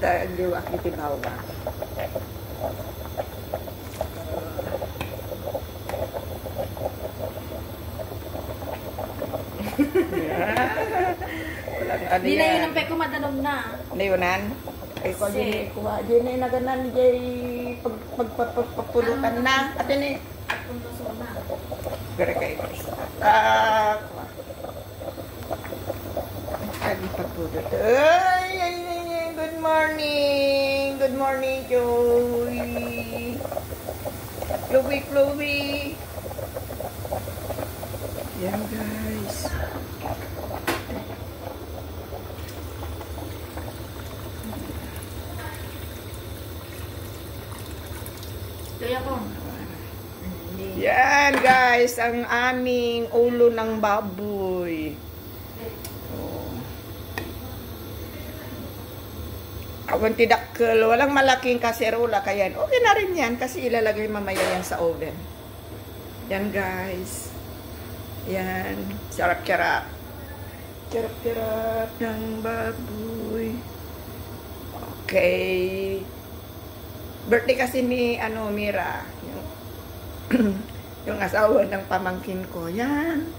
tagiwak iti bawa. Walang ano Di na yan. yun ang peko madanog na. Layunan? Ay ko din kuha. Di na naganan jay pagpapulutan na. At yun Punto na. gara kayo guys. Ay, pagpulot. Ay, good morning. Good morning, Chloe. Chloe. Yan, guys. Kaya ko. Yan, guys. Ang aming ulo ng baboy. Kung tidakkel, walang malaking kaserola kaya okay na rin yan kasi ilalagay mamaya yan sa oven. Yan guys. Yan. Sarap-sarap. Sarap-sarap ng baboy. Okay. Birthday kasi ni Mira. Yung asawa ng pamangkin ko. Yan.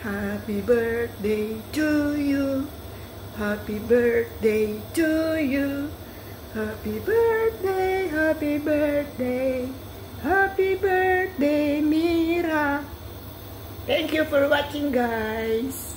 Happy birthday to you. Happy birthday to you. Happy birthday, happy birthday. Happy birthday, Mira. Thank you for watching, guys.